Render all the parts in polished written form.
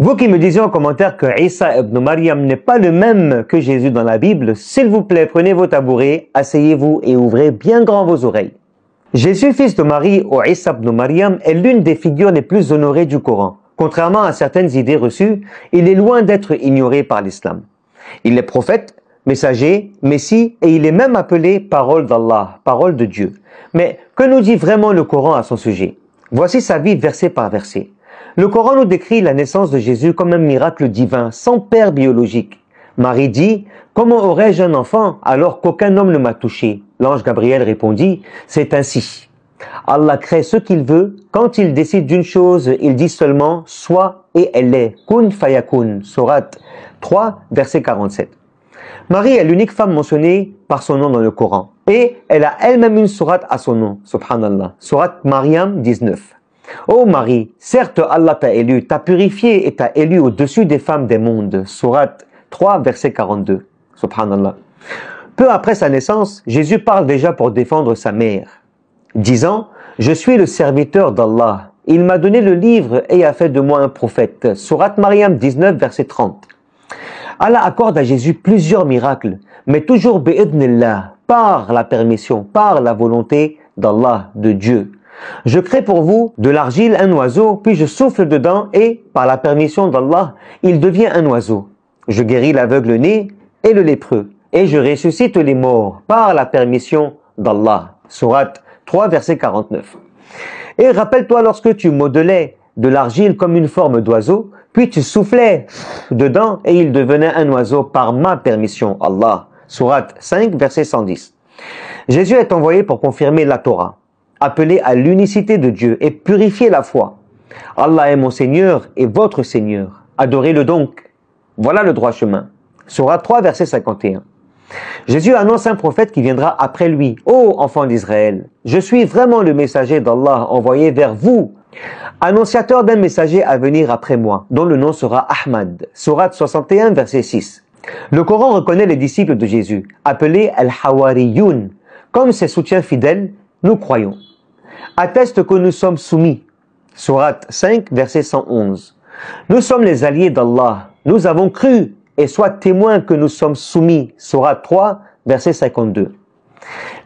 Vous qui me disiez en commentaire que Isa ibn Maryam n'est pas le même que Jésus dans la Bible, s'il vous plaît, prenez vos tabourets, asseyez-vous et ouvrez bien grand vos oreilles. Jésus, fils de Marie ou Isa ibn Maryam, est l'une des figures les plus honorées du Coran. Contrairement à certaines idées reçues, il est loin d'être ignoré par l'islam. Il est prophète, messager, messie et il est même appelé parole d'Allah, parole de Dieu. Mais que nous dit vraiment le Coran à son sujet? Voici sa vie verset par verset. Le Coran nous décrit la naissance de Jésus comme un miracle divin, sans père biologique. Marie dit « Comment aurais-je un enfant alors qu'aucun homme ne m'a touché ?» L'ange Gabriel répondit « C'est ainsi. Allah crée ce qu'il veut. Quand il décide d'une chose, il dit seulement « Soit et elle est. Kun fayakun » Sourate 3, verset 47. Marie est l'unique femme mentionnée par son nom dans le Coran. Et elle a elle-même une sourate à son nom, subhanallah. Sourate Maryam 19. Ô Marie, certes Allah t'a élu, t'a purifié et t'a élu au-dessus des femmes des mondes. Sourate 3, verset 42. Subhanallah. Peu après sa naissance, Jésus parle déjà pour défendre sa mère, disant « Je suis le serviteur d'Allah. Il m'a donné le livre et a fait de moi un prophète. » Sourate Maryam 19, verset 30. Allah accorde à Jésus plusieurs miracles, mais toujours bi'idnillah, par la permission, par la volonté d'Allah, de Dieu. Je crée pour vous de l'argile un oiseau, puis je souffle dedans et, par la permission d'Allah, il devient un oiseau. Je guéris l'aveugle né et le lépreux, et je ressuscite les morts, par la permission d'Allah. Sourate 3, verset 49. Et rappelle-toi lorsque tu modelais de l'argile comme une forme d'oiseau, puis tu soufflais dedans et il devenait un oiseau par ma permission, Allah. Sourate 5, verset 110. Jésus est envoyé pour confirmer la Torah, appelé à l'unicité de Dieu et purifier la foi. Allah est mon Seigneur et votre Seigneur. Adorez-le donc. Voilà le droit chemin. Sourate 3, verset 51. Jésus annonce un prophète qui viendra après lui. Ô enfants d'Israël, je suis vraiment le messager d'Allah envoyé vers vous, annonciateur d'un messager à venir après moi, dont le nom sera Ahmad. Sourate 61, verset 6. Le Coran reconnaît les disciples de Jésus, appelés Al-Hawariyun. Comme ses soutiens fidèles, nous croyons. Atteste que nous sommes soumis. Sourate 5, verset 111. Nous sommes les alliés d'Allah. Nous avons cru et sois témoin que nous sommes soumis. Sourate 3, verset 52.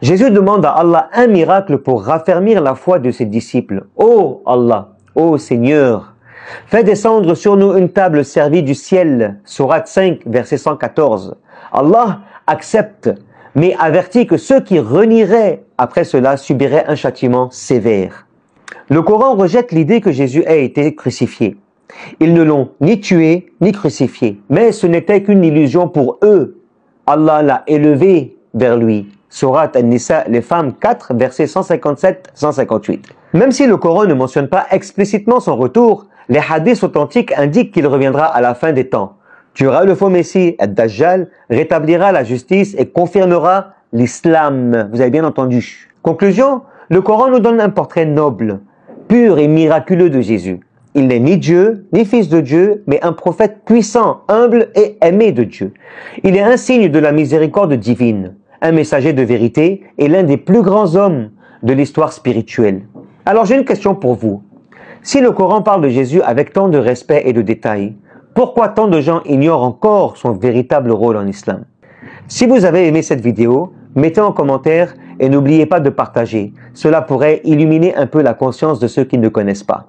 Jésus demande à Allah un miracle pour raffermir la foi de ses disciples. Ô Allah, ô Seigneur, fais descendre sur nous une table servie du ciel. Sourate 5, verset 114. Allah accepte, mais avertit que ceux qui renieraient après cela subiraient un châtiment sévère. Le Coran rejette l'idée que Jésus ait été crucifié. Ils ne l'ont ni tué ni crucifié, mais ce n'était qu'une illusion pour eux. Allah l'a élevé vers lui. Sourate An-Nisa, les femmes 4, versets 157-158. Même si le Coran ne mentionne pas explicitement son retour, les hadiths authentiques indiquent qu'il reviendra à la fin des temps, tuera le faux Messie, Ad-Dajjal, rétablira la justice et confirmera l'islam. Vous avez bien entendu. Conclusion, le Coran nous donne un portrait noble, pur et miraculeux de Jésus. Il n'est ni Dieu, ni fils de Dieu, mais un prophète puissant, humble et aimé de Dieu. Il est un signe de la miséricorde divine, un messager de vérité et l'un des plus grands hommes de l'histoire spirituelle. Alors j'ai une question pour vous. Si le Coran parle de Jésus avec tant de respect et de détails, pourquoi tant de gens ignorent encore son véritable rôle en islam? Si vous avez aimé cette vidéo, mettez en commentaire et n'oubliez pas de partager. Cela pourrait illuminer un peu la conscience de ceux qui ne connaissent pas.